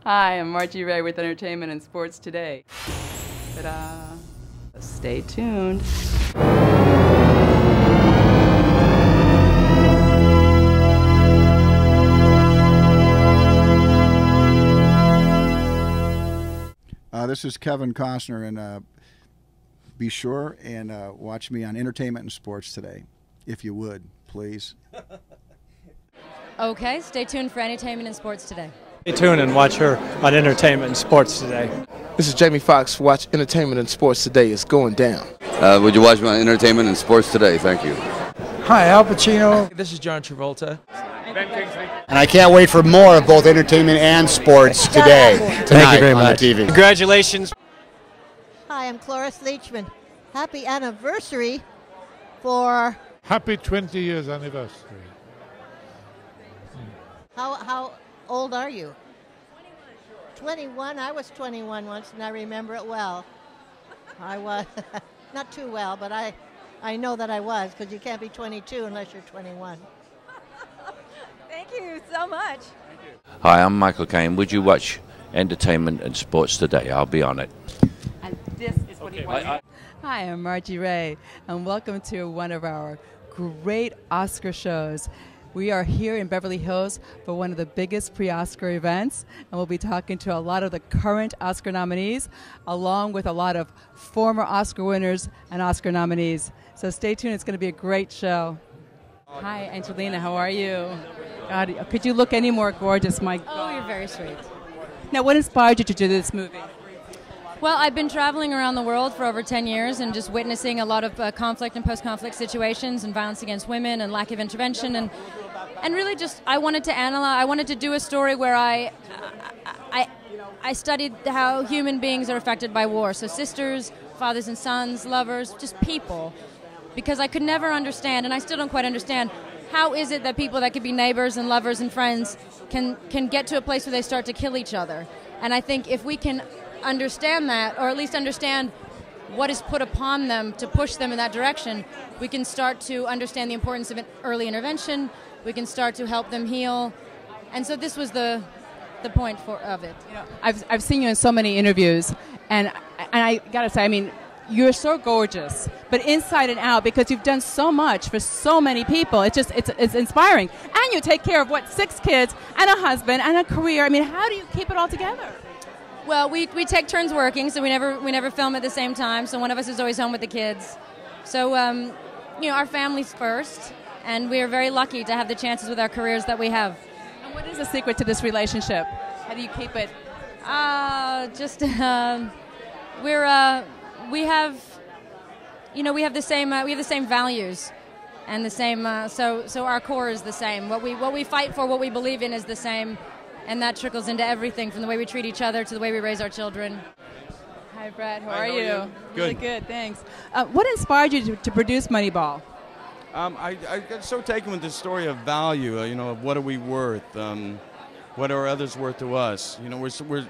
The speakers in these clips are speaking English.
Hi, I'm Margie Ray with Entertainment and Sports Today. Ta-da! Stay tuned. This is Kevin Costner, and be sure and watch me on Entertainment and Sports Today, if you would, please. Okay, stay tuned for Entertainment and Sports Today. Stay tuned and watch her on Entertainment and Sports Today. This is Jamie Foxx. Watch Entertainment and Sports Today. It's going down. Would you watch me on Entertainment and Sports Today? Thank you. Hi, Al Pacino. This is John Travolta. And I can't wait for more of both entertainment and sports today. Thank you very much. On the TV. Congratulations. Hi, I'm Cloris Leachman. Happy anniversary for... Happy 20 years anniversary. How old are you? 21. I was 21 once, and I remember it well. I was, not too well, but I know that I was, because you can't be 22 unless you're 21. Thank you so much. Hi, I'm Michael Caine. Would you watch Entertainment and Sports Today? I'll be on it. And this is what he wants. Hi, I'm Margie Ray, and welcome to one of our great Oscar shows. We are here in Beverly Hills for one of the biggest pre-Oscar events, and we'll be talking to a lot of the current Oscar nominees, along with a lot of former Oscar winners and Oscar nominees. So stay tuned, it's going to be a great show. Hi, Angelina, how are you? God, could you look any more gorgeous, my God? Oh, you're very sweet. Now, what inspired you to do this movie? Well, I've been traveling around the world for over 10 years and just witnessing a lot of conflict and post-conflict situations and violence against women and lack of intervention, and really just I wanted to analyze. I wanted to do a story where I studied how human beings are affected by war. So sisters, fathers and sons, lovers, just people. Because I could never understand, and I still don't quite understand, how is it that people that could be neighbors and lovers and friends can get to a place where they start to kill each other. And I think if we can understand that, or at least understand what is put upon them to push them in that direction, we can start to understand the importance of early intervention. We can start to help them heal. And so this was the point of it. You know, I've seen you in so many interviews, and I gotta say, I mean, you're so gorgeous, but inside and out, because you've done so much for so many people. It's inspiring. And you take care of, 6 kids and a husband and a career. I mean, how do you keep it all together? Well, we take turns working, so we never film at the same time. So one of us is always home with the kids. So you know, our family's first, and we are very lucky to have the chances with our careers that we have. And what is the secret to this relationship? How do you keep it? We have the same values, and the same. So our core is the same. What we fight for, what we believe in, is the same. And that trickles into everything, from the way we treat each other to the way we raise our children. Hi, Brett. How are you? Good. Really good, thanks. What inspired you to produce Moneyball? I got so taken with the story of value, of what are we worth? What are others worth to us? We're a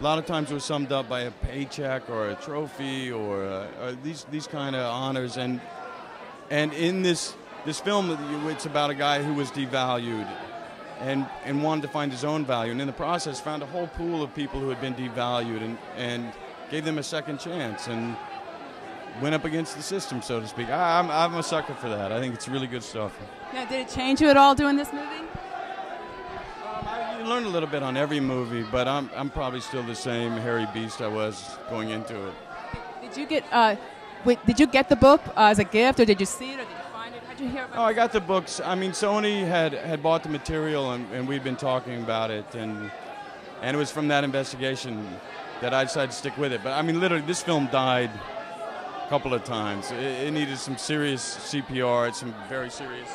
lot of times we're summed up by a paycheck or a trophy or these kind of honors. And in this film, it's about a guy who was devalued and wanted to find his own value, and in the process found a whole pool of people who had been devalued and gave them a second chance and went up against the system, so to speak. I'm a sucker for that. I think it's really good stuff. Now, did it change you at all doing this movie? You learn a little bit on every movie, but I'm probably still the same hairy beast I was going into it. Did you get the book as a gift, or did you see it, or did you find it? How'd you hear about it? Oh, I got the books. I mean, Sony had bought the material, and we'd been talking about it, and it was from that investigation that I decided to stick with it. But I mean, literally, this film died a couple of times. It needed some serious CPR at some very serious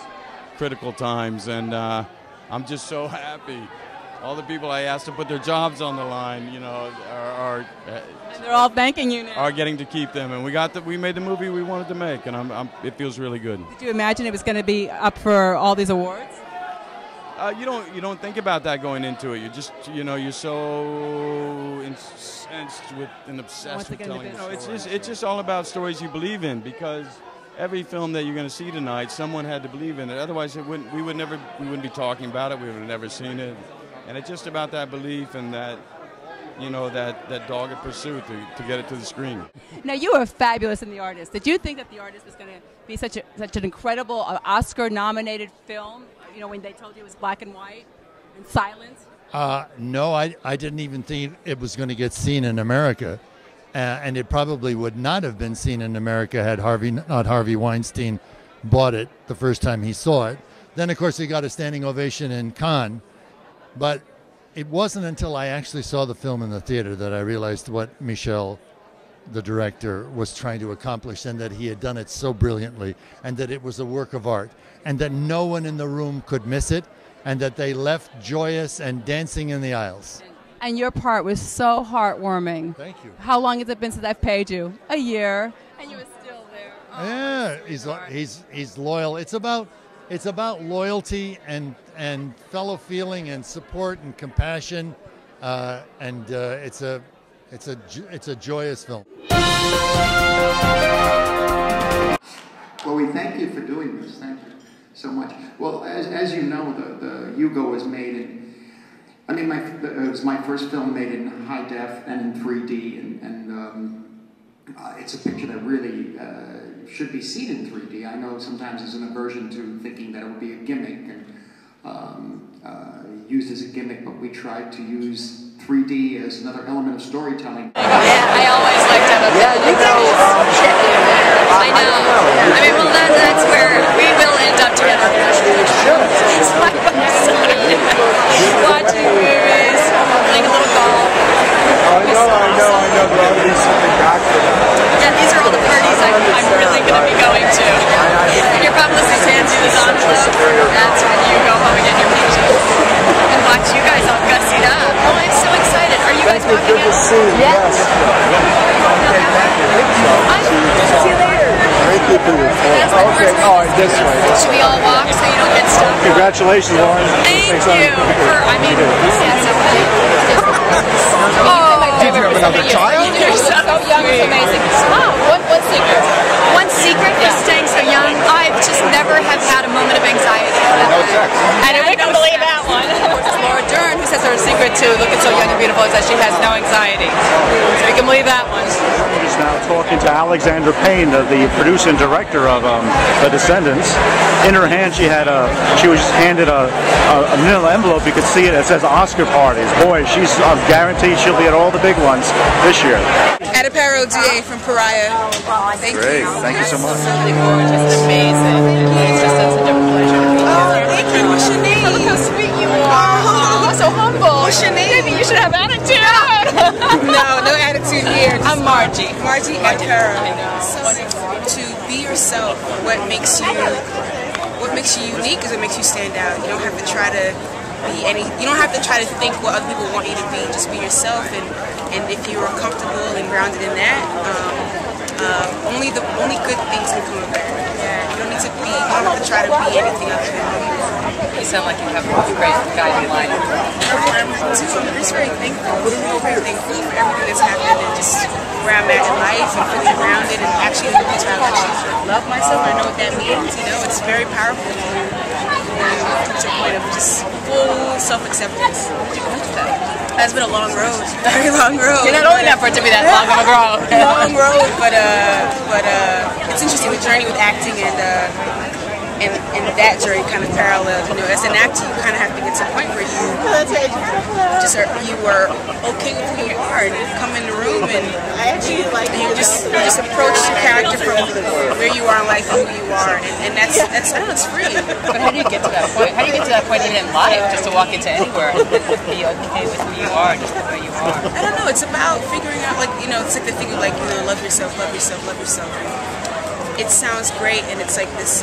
critical times, and I'm just so happy. All the people I asked to put their jobs on the line, are and they're all thanking you now. Are getting to keep them, and we made the movie we wanted to make, and it feels really good. Did you imagine it was going to be up for all these awards? You don't think about that going into it. You just you're so incensed with and obsessed with telling the story. It's just all about stories you believe in, because every film that you're going to see tonight, someone had to believe in it. Otherwise, we wouldn't be talking about it. We would have never seen it. And it's just about that belief and that that dogged pursuit to get it to the screen. Now, you were fabulous in The Artist. Did you think that The Artist was going to be such an incredible Oscar-nominated film, when they told you it was black and white and silent? No, I didn't even think it was going to get seen in America. And it probably would not have been seen in America had Harvey Weinstein bought it the first time he saw it. Then, of course, he got a standing ovation in Cannes. But it wasn't until I actually saw the film in the theater that I realized what Michel, the director, was trying to accomplish, and that he had done it so brilliantly, and that it was a work of art, and that no one in the room could miss it, and that they left joyous and dancing in the aisles. And your part was so heartwarming. Thank you. How long has it been since I've paid you? A year. And you were still there. Oh, yeah, he's loyal. It's about loyalty and fellow feeling and support and compassion, and it's a joyous film. Well, we thank you for doing this. Thank you so much. Well, as you know, the Hugo was made in. It was my first film made in high def and in 3D, and it's a picture that really should be seen in 3D. I know sometimes there's an aversion to thinking that it would be a gimmick and used as a gimmick, but we tried to use 3D as another element of storytelling. Yeah, I always like to have a I know. Well, that's where we will end up together. It's like watching movies, playing a little golf. I know. There ought to be something back for that. Yeah, these are all the parties I'm really going to be going to. And your publicist hands you this envelope. That's when you go home and get your pictures. And watch you guys all gussied up. Oh, I'm so excited. Are you guys walking Good to see you. Yes. See you later. Thank you for your phone. Okay, this way. Should we all walk so you don't get stuck? Congratulations, Lauren. Thank you. Did you have another child? You're so young, it's amazing. What secret? One secret for staying so young, I just never have had a moment of anxiety. No sex. And we can believe that one. Laura Dern, who says her secret to looking so young and beautiful is that she has no anxiety. So we can believe that one. He's now talking to Alexandra Payne, the producer and director of The Descendants. In her hand, she was handed a manila envelope. You could see it. It says Oscar parties. Boy, she's guaranteed she'll be at all the big ones this year. Adipero DA from Pariah. Thank Great. you. Thank you so much. Really gorgeous and amazing. It's just such a pleasure to meet you. Thank you. What's your name? Look how sweet you are. Oh, so humble. What's your name? Maybe you should have attitude. No attitude here. I'm Margie. Margie Adipero. To be yourself, what makes you unique is what makes you stand out. You don't have to try to be you don't have to try to think what other people want you to be. Just be yourself, and if you are comfortable and grounded in that, only good things can come of that. Yeah, you don't have to try to be anything other than who you are. You sound like you have a great guiding line. I'm just very thankful. I'm very thankful for everything that's happened and just where I'm at in life and feeling grounded and actually in the place where I actually love myself. I know what that means. It's very powerful. To a point of just full self-acceptance. That's been a long road, very long road. You're not old enough for it to be that long of a road. Long road, but it's interesting. The journey with acting and that journey kind of parallels. As an actor, you kind of have to get to a point where you are okay with who you are, and you come in the room and you just approach your character from where you are in life and who you are, and that's I know it's free. But how do you get to that point? How do you get to that point even in life, just to walk into anywhere and be okay with who you are, just the way you are? I don't know. It's about figuring out, it's like the thing of love yourself, love yourself, love yourself. It sounds great, and it's like this.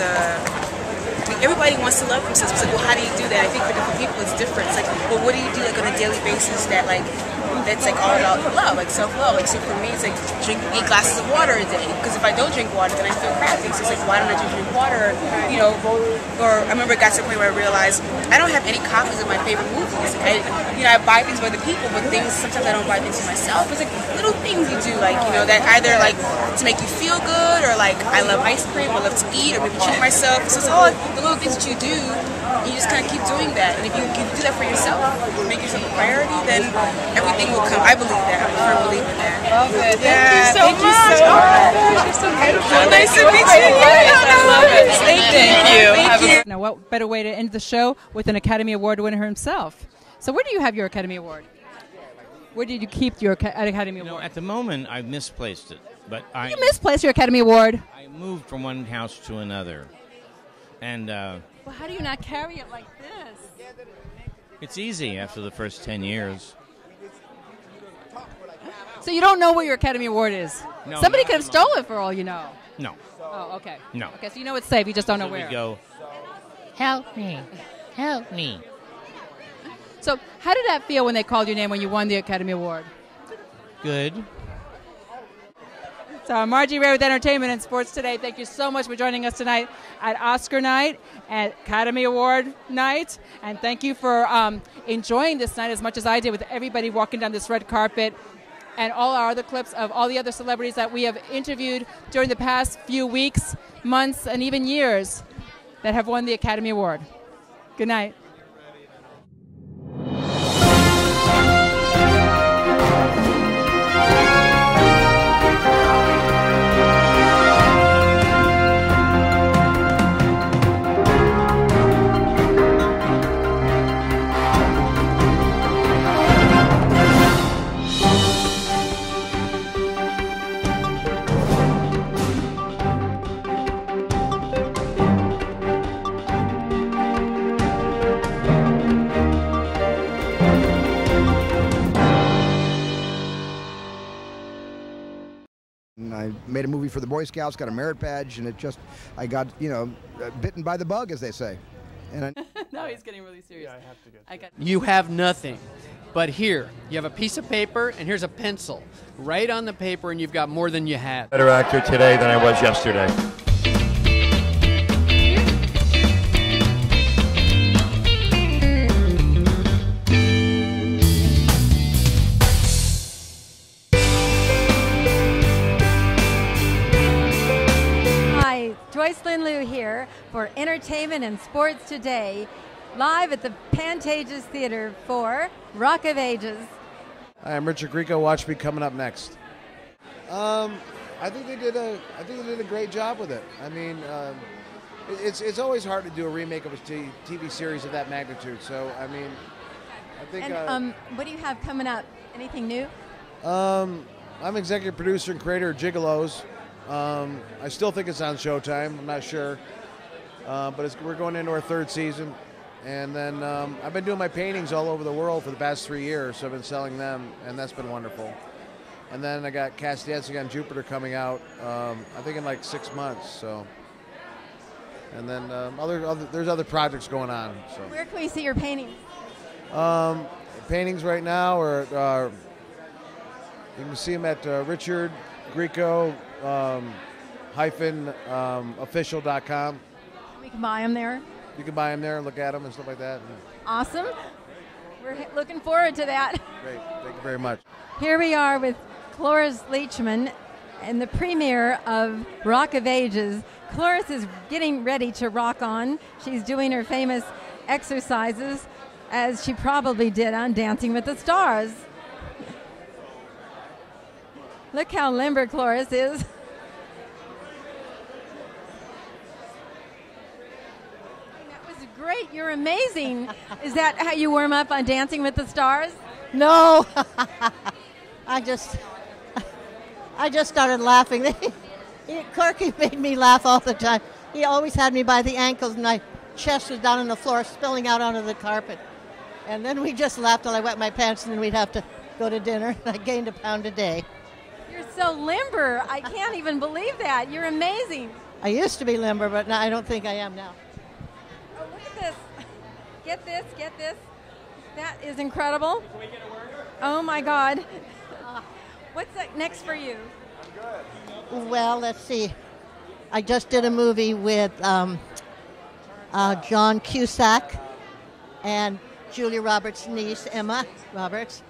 Everybody wants to love themselves. It's like, well, how do you do that? I think for different people, it's different. It's like, well, what do you do on a daily basis that's all about love, self-love? So for me, it's like drink 8 glasses of water a day. Because if I don't drink water, then I feel crappy. So it's like, why don't I just drink water? Or I remember it got to a point where I realized I don't have any copies of my favorite movies. I buy things for other people, but sometimes I don't buy things for myself. It's like little things you do, that either to make you feel good, or I love ice cream, I love to eat, or maybe treat myself. So it's all the little things that you do, you just kind of keep doing that. And if you do that for yourself, make yourself a priority, then everything will come. I believe that. I'm a firm believer in that. Love it. Yeah, Thank you so much. You're so beautiful. Nice to meet you. I love it. Thank you. Now, what better way to end the show with an Academy Award winner himself? So where do you have your Academy Award? Where did you keep your Academy Award? At the moment, I've misplaced it. But You misplaced your Academy Award. I moved from one house to another. And Well, how do you not carry it like this? it's easy after the first 10 years. So you don't know where your Academy Award is? No, Somebody not could have at the moment. stole it for all you know. No. Oh, okay. No. Okay, so you know it's safe. You just don't know So we where. go, Help me. Help me. So how did that feel when they called your name when you won the Academy Award? good. So Margie Ray with Entertainment and Sports Today. Thank you so much for joining us tonight at Oscar night, at Academy Award night. And thank you for enjoying this night as much as I did with everybody walking down this red carpet and all our other clips of all the other celebrities that we have interviewed during the past few weeks, months, and even years that have won the Academy Award. Good night. I made a movie for the Boy Scouts, got a merit badge, and I got, bitten by the bug, as they say. And No, he's getting really serious. Yeah, I have to go. You have nothing. But here, you have a piece of paper, and here's a pencil. Write on the paper, and you've got more than you had. Better actor today than I was yesterday. Hi, Joyce Linlou here for Entertainment and Sports Today, live at the Pantages Theatre for Rock of Ages. Hi, I'm Richard Grieco. Watch me coming up next. I think they did a great job with it. I mean, it's always hard to do a remake of a TV series of that magnitude. So I mean, I think. And what do you have coming up? Anything new? I'm executive producer and creator of Gigolos. I still think it's on Showtime. I'm not sure, but we're going into our third season. And then I've been doing my paintings all over the world for the past 3 years, so I've been selling them, and that's been wonderful. And then I got Cast Dancing on Jupiter coming out, I think in like 6 months. So, and then there's other projects going on. So Where can we see your paintings? paintings right now are you can see them at Richard Grieco official.com. We can buy them there. You can buy them there and look at them and stuff like that. Awesome. We're looking forward to that. Great. Thank you very much. Here we are with Cloris Leachman in the premiere of Rock of Ages. Cloris is getting ready to rock on. She's doing her famous exercises, as she probably did on Dancing with the Stars. Look how limber Cloris is. That was great. You're amazing. Is that how you warm up on Dancing with the Stars? No. I just started laughing. Corky made me laugh all the time. He always had me by the ankles, and my chest was down on the floor, spilling out onto the carpet. And then we just laughed till I wet my pants, and then we'd have to go to dinner. I gained 1 pound a day. You're so limber. I can't even believe that. You're amazing. I used to be limber, but now I don't think I am now. Oh, look at this. Get this, get this. That is incredible. Oh, my God. What's next for you? Well, let's see. I just did a movie with John Cusack and Julia Roberts' niece, Emma Roberts,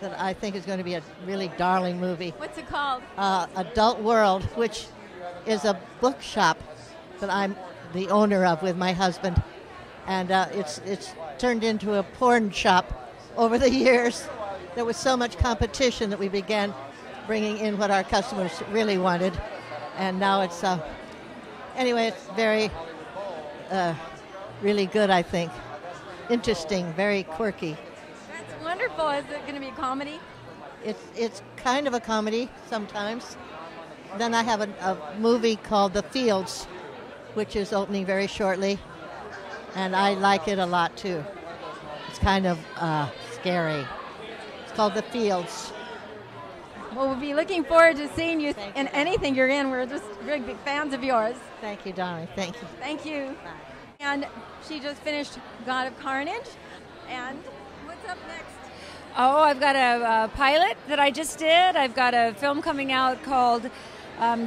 that I think is going to be a really darling movie. What's it called? Adult World, which is a bookshop that I'm the owner of with my husband. And it's turned into a porn shop over the years. There was so much competition that we began bringing in what our customers really wanted. And now it's, anyway, it's very, really good, I think. Interesting, very quirky. That's wonderful. Is it going to be a comedy? It's kind of a comedy sometimes. Then I have a movie called The Fields, which is opening very shortly. And I like it a lot, too. It's kind of scary. It's called The Fields. Well, we'll be looking forward to seeing you in anything you're in. We're just really big fans of yours. Thank you, Donna. Thank you. Thank you. Bye. And she just finished God of Carnage. And what's up next? Oh, I've got a pilot that I just did. I've got a film coming out called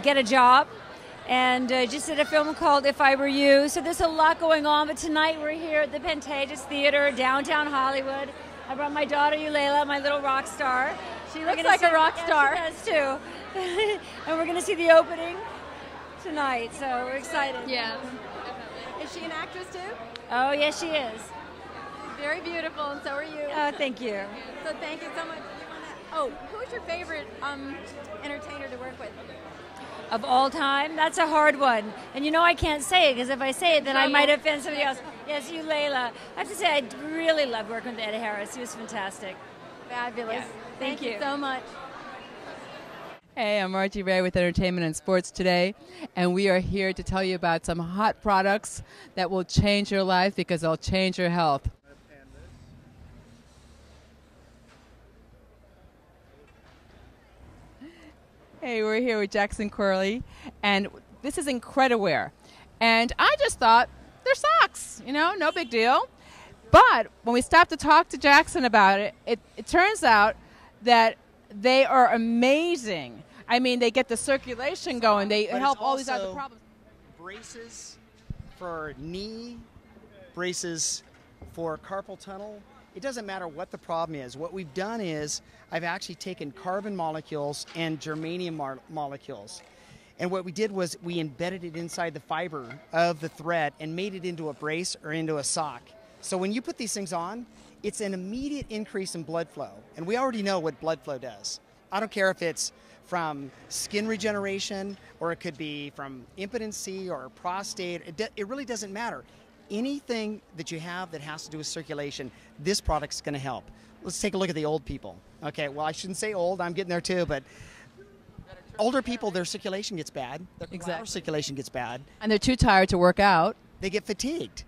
Get a Job. And just did a film called If I Were You. So there's a lot going on. But tonight we're here at the PANTAGES Theatre, downtown Hollywood. I brought my daughter, Eulela, my little rock star. She looks like a rock star. Yeah, she does too. And we're going to see the opening tonight. So we're excited. Yeah, definitely. Is she an actress too? Oh, yes, she is. She's very beautiful, and so are you. Oh, thank you. So thank you so much. Oh, who's your favorite entertainer to work with? Of all time? That's a hard one. And you know I can't say it, because if I say it, then I might offend somebody else. Yes, Eulela. I have to say, I really love working with Ed Harris. He was fantastic. Fabulous. Yeah. Thank you so much. Hey, I'm Margie Ray with Entertainment and Sports Today, and we are here to tell you about some hot products that will change your life because they'll change your health. Hey, we're here with Jackson Corley, and this is Incrediwear. And I just thought, they're socks, you know, no big deal. But when we stopped to talk to Jackson about it, it turns out that they are amazing. I mean, they get the circulation going. They help all these other problems. Braces for knee, braces for carpal tunnel. It doesn't matter what the problem is. What we've done is I've actually taken carbon molecules and germanium molecules. And what we did was we embedded it inside the fiber of the thread and made it into a brace or into a sock. So when you put these things on, it's an immediate increase in blood flow. And we already know what blood flow does. I don't care if it's from skin regeneration or it could be from impotency or prostate. It really doesn't matter. Anything that you have that has to do with circulation, this product's going to help. Let's take a look at the old people. Okay, well, I shouldn't say old. I'm getting there too, but older people, their circulation gets bad. Their circulation gets bad. And they're too tired to work out. They get fatigued.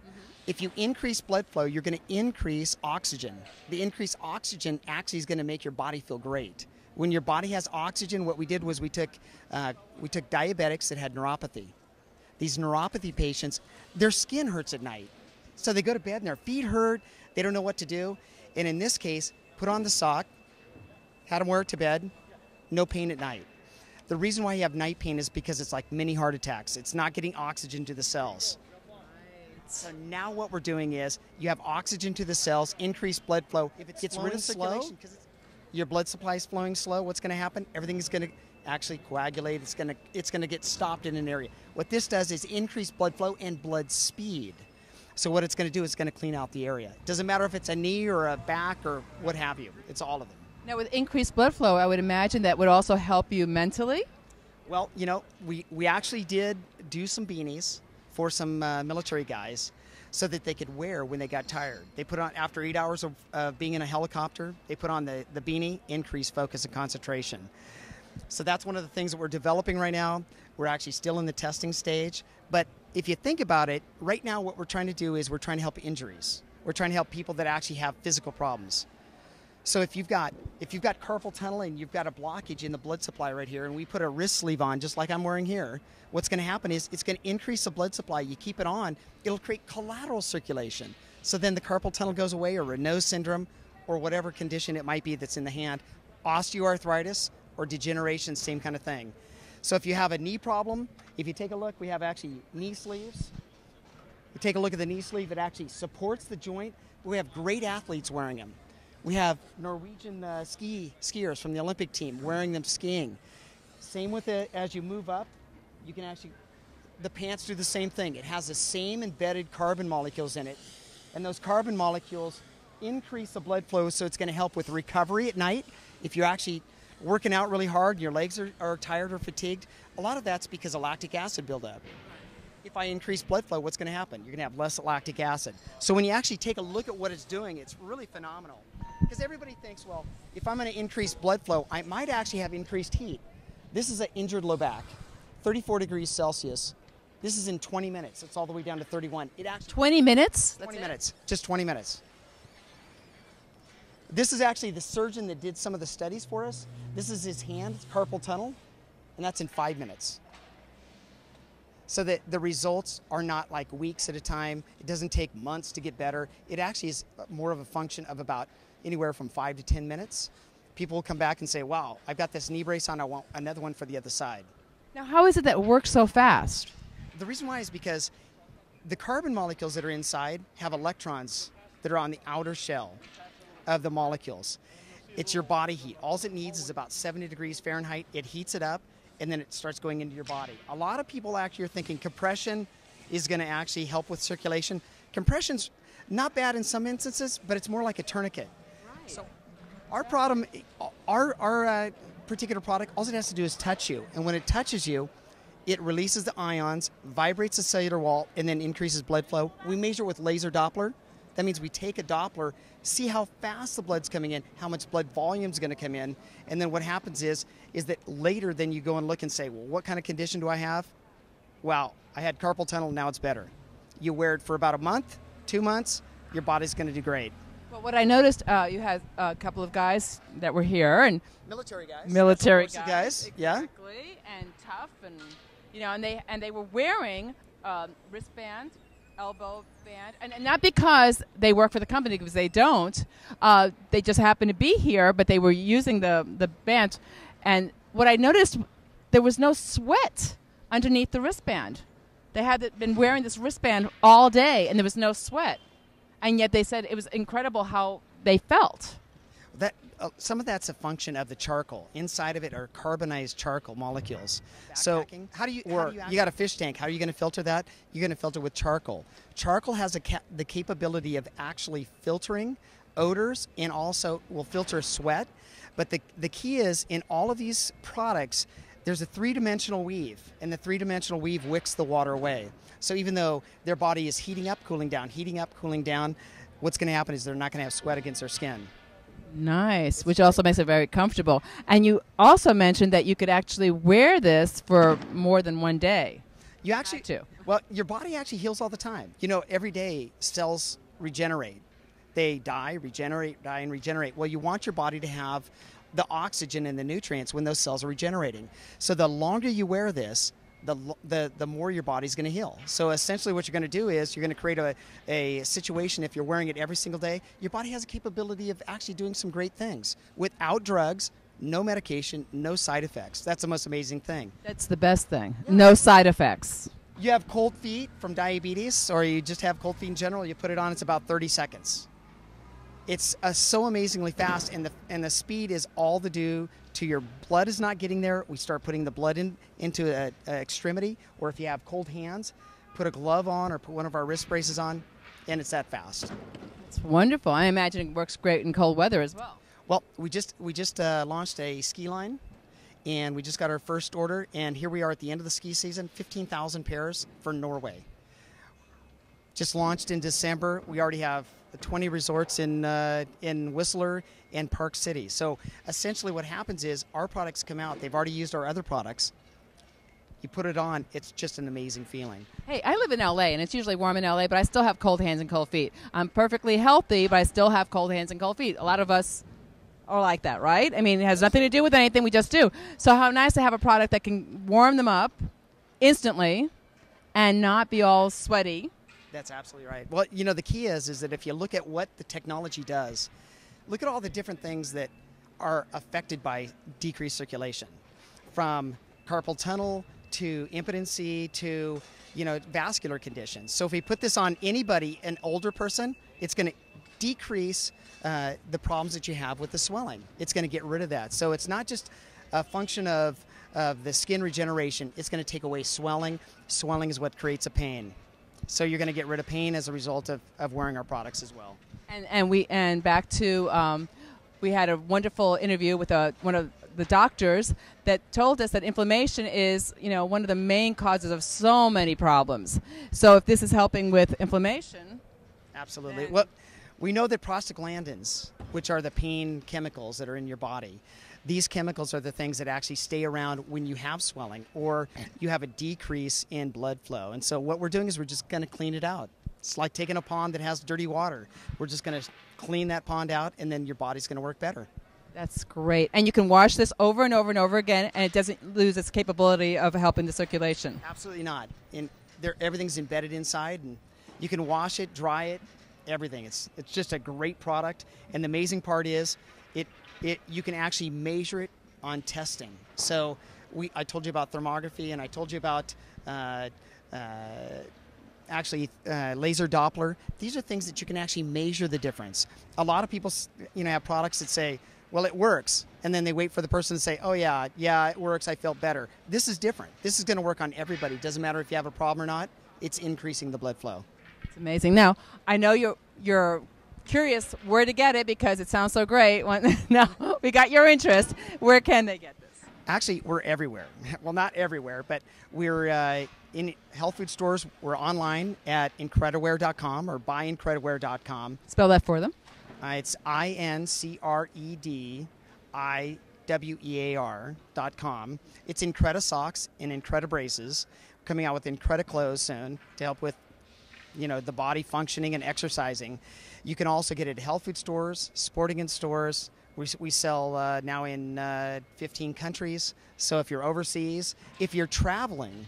If you increase blood flow, you're going to increase oxygen. The increased oxygen actually is going to make your body feel great. When your body has oxygen, what we did was we took diabetics that had neuropathy. These neuropathy patients, their skin hurts at night. So they go to bed and their feet hurt. They don't know what to do. And in this case, put on the sock, had them wear it to bed, no pain at night. The reason why you have night pain is because it's like mini heart attacks. It's not getting oxygen to the cells. So now what we're doing is you have oxygen to the cells, increased blood flow. If it gets rid of circulation, because your blood supply is flowing slow, what's going to happen? Everything is going to actually coagulate. It's going to get stopped in an area. What this does is increase blood flow and blood speed. So what it's going to do is it's going to clean out the area. It doesn't matter if it's a knee or a back or what have you. It's all of them. Now, with increased blood flow, I would imagine that would also help you mentally? Well, you know, we actually did do some beanies for some military guys so that they could wear when they got tired. They put on, after 8 hours of being in a helicopter, they put on the beanie, increased focus and concentration. So that's one of the things that we're developing right now. We're actually still in the testing stage. But if you think about it, right now what we're trying to do is we're trying to help injuries. We're trying to help people that actually have physical problems. So if you've got carpal tunnel and you've got a blockage in the blood supply right here, and we put a wrist sleeve on just like I'm wearing here, what's going to happen is it's going to increase the blood supply. You keep it on, it'll create collateral circulation. So then the carpal tunnel goes away, or Raynaud's syndrome, or whatever condition it might be that's in the hand, osteoarthritis or degeneration, same kind of thing. So if you have a knee problem, if you take a look, we have actually knee sleeves. You take a look at the knee sleeve, it actually supports the joint. We have great athletes wearing them. We have Norwegian skiers from the Olympic team wearing them skiing. Same with it, as you move up, you can actually, the pants do the same thing. It has the same embedded carbon molecules in it. and those carbon molecules increase the blood flow, so it's going to help with recovery at night. If you're actually working out really hard, your legs are tired or fatigued, a lot of that's because of lactic acid buildup. If I increase blood flow, what's going to happen? You're going to have less lactic acid. So when you actually take a look at what it's doing, it's really phenomenal. Because everybody thinks, well, if I'm going to increase blood flow, I might actually have increased heat. This is an injured low back, 34 degrees Celsius. This is in 20 minutes. It's all the way down to 31. It actually 20 minutes? 20 minutes. Just 20 minutes. This is actually the surgeon that did some of the studies for us. This is his hand, it's carpal tunnel, and that's in 5 minutes. So that the results are not like weeks at a time. It doesn't take months to get better. It actually is more of a function of about anywhere from 5 to 10 minutes. People will come back and say, wow, I've got this knee brace on, I want another one for the other side. Now, how is it that it works so fast? The reason why is because the carbon molecules that are inside have electrons that are on the outer shell of the molecules. It's your body heat. All it needs is about 70 degrees Fahrenheit. It heats it up, and then it starts going into your body. A lot of people actually are thinking compression is going to actually help with circulation. Compression's not bad in some instances, but it's more like a tourniquet. Right. So our product, our particular product, all it has to do is touch you. And when it touches you, it releases the ions, vibrates the cellular wall, and then increases blood flow. We measure with laser Doppler. That means we take a Doppler, see how fast the blood's coming in, how much blood volume's going to come in, and then what happens is that later then you go and look and say, well, what kind of condition do I have? Wow, I had carpal tunnel, now it's better. You wear it for about a month, 2 months, your body's going to do great. Well, what I noticed, you had a couple of guys that were here, and military guys. Military guys, yeah. Exactly, and tough, and you know, and they were wearing wristbands, elbow band, and not because they work for the company, because they don't. They just happen to be here, but they were using the band. And what I noticed, there was no sweat underneath the wristband. They had been wearing this wristband all day, and there was no sweat. And yet they said it was incredible how they felt. That some of that's a function of the charcoal. Inside of it are carbonized charcoal molecules. So how do you got a fish tank. How are you going to filter that? You're going to filter with charcoal. Charcoal has the capability of actually filtering odors and also will filter sweat. But the key is in all of these products, there's a three-dimensional weave, and the three-dimensional weave wicks the water away. So even though their body is heating up, cooling down, what's going to happen is they're not going to have sweat against their skin. Nice, which also makes it very comfortable. And you also mentioned that you could actually wear this for more than one day. You actually do. Well, your body actually heals all the time. You know, every day cells regenerate. They die, regenerate, die, and regenerate. Well, you want your body to have the oxygen and the nutrients when those cells are regenerating. So the longer you wear this, the more your body's going to heal. So essentially what you're going to do is you're going to create a situation, if you're wearing it every single day, your body has a capability of actually doing some great things without drugs, no medication, no side effects. That's the most amazing thing. That's the best thing. Yeah. No side effects. You have cold feet from diabetes, or you just have cold feet in general, you put it on, it's about 30 seconds. It's so amazingly fast, and the speed is all the due to your blood is not getting there. We start putting the blood into an extremity, or if you have cold hands, put a glove on or put one of our wrist braces on, and it's that fast. It's wonderful. I imagine it works great in cold weather as well. Well, we just launched a ski line, and we just got our first order, and here we are at the end of the ski season, 15,000 pairs for Norway. Just launched in December. We already have 20 resorts in Whistler and Park City. So essentially what happens is our products come out. They've already used our other products. You put it on, it's just an amazing feeling. Hey, I live in L.A., and it's usually warm in L.A., but I still have cold hands and cold feet. I'm perfectly healthy, but I still have cold hands and cold feet. A lot of us are like that, right? I mean, it has nothing to do with anything. We just do. So how nice to have a product that can warm them up instantly and not be all sweaty. That's absolutely right. Well, you know, the key is that if you look at what the technology does, look at all the different things that are affected by decreased circulation, from carpal tunnel to impotency to, you know, vascular conditions. So if we put this on anybody, an older person, it's going to decrease the problems that you have with the swelling. It's going to get rid of that. So it's not just a function of the skin regeneration. It's going to take away swelling. Swelling is what creates a pain. So you're going to get rid of pain as a result of wearing our products as well. And back to we had a wonderful interview with one of the doctors that told us that inflammation is, one of the main causes of so many problems. So if this is helping with inflammation, absolutely. Well, we know that prostaglandins, which are the pain chemicals that are in your body, these chemicals are the things that actually stay around when you have swelling or you have a decrease in blood flow. And so what we're doing is we're just going to clean it out. It's like taking a pond that has dirty water. We're just going to clean that pond out, and then your body's going to work better. That's great. And you can wash this over and over and over again, and it doesn't lose its capability of helping the circulation. Absolutely not. Everything's embedded inside, and you can wash it, dry it, everything. It's just a great product, and the amazing part is you can actually measure it on testing. So I told you about thermography, and I told you about laser Doppler. These are things that you can actually measure the difference. A lot of people have products that say, well, it works, and then they wait for the person to say, oh yeah, it works, I felt better. This is different. This is going to work on everybody. It doesn't matter if you have a problem or not. It's increasing the blood flow. It's amazing. Now, I know you're curious where to get it because it sounds so great. Now, we got your interest. Where can they get this? Actually, we're everywhere. Well, not everywhere, but we're in health food stores. We're online at Incrediwear.com or buyincrediwear.com. Spell that for them. It's INCREDIWEAR.com. It's Increda socks and Increda braces. Coming out with Increda clothes soon to help with, the body functioning and exercising. You can also get it at health food stores, sporting goods stores. We sell now in 15 countries. So if you're overseas, if you're traveling,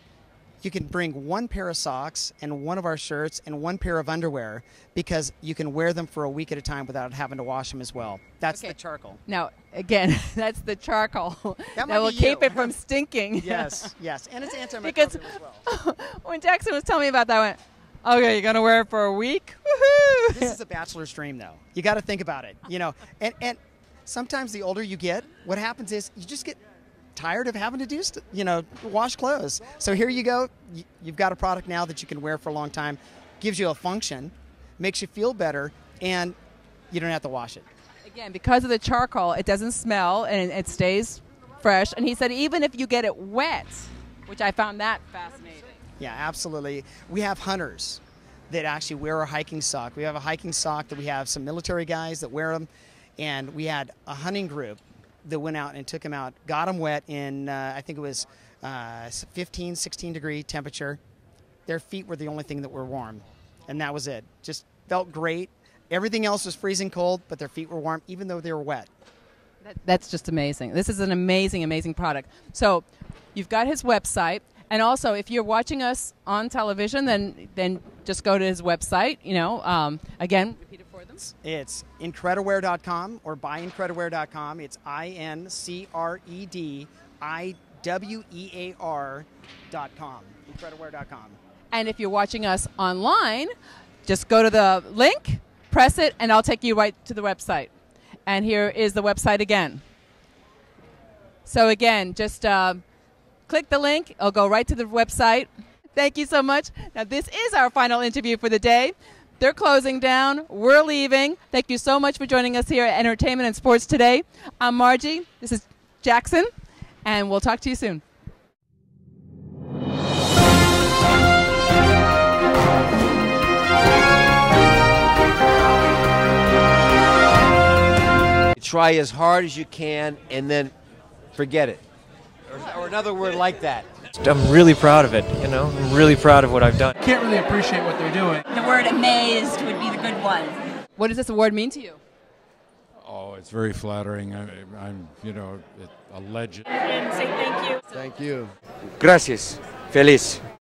you can bring one pair of socks and one of our shirts and one pair of underwear because you can wear them for a week at a time without having to wash them as well. That's the charcoal. Now, again, that's the charcoal that will keep it from stinking. Yes. And it's antimicrobial because as well. When Jackson was telling me about that, I went, okay, you're going to wear it for a week? Woohoo! This is a bachelor's dream, though. You got to think about it. And sometimes the older you get, what happens is you just get tired of having to do, wash clothes. So here you go. You've got a product now that you can wear for a long time. Gives you a function, makes you feel better, and you don't have to wash it. Again, because of the charcoal, it doesn't smell and it stays fresh. And he said even if you get it wet, which I found that fascinating. Yeah, absolutely. We have hunters that actually wear a hiking sock. We have a hiking sock that we have some military guys that wear them. And we had a hunting group that went out and took them out, got them wet in, I think it was 15, 16 degree temperature. Their feet were the only thing that were warm. And that was it. Just felt great. Everything else was freezing cold, but their feet were warm, even though they were wet. That's just amazing. This is an amazing, amazing product. So you've got his website. And also, if you're watching us on television, then just go to his website. Again, repeat it for them. It's Incrediwear.com or buyincrediwear.com. It's INCREDIWEAR.com. Incrediwear.com. And if you're watching us online, just go to the link, press it, and I'll take you right to the website. And here is the website again. So again, just click the link. It'll go right to the website. Thank you so much. Now, this is our final interview for the day. They're closing down. We're leaving. Thank you so much for joining us here at Entertainment and Sports Today. I'm Margie. This is Jackson. And we'll talk to you soon. Try as hard as you can and then forget it. Or another word like that. I'm really proud of it, I'm really proud of what I've done. Can't really appreciate what they're doing. The word amazed would be the good one. What does this award mean to you? Oh, it's very flattering. I'm a legend. And say thank you. Thank you. Gracias. Feliz.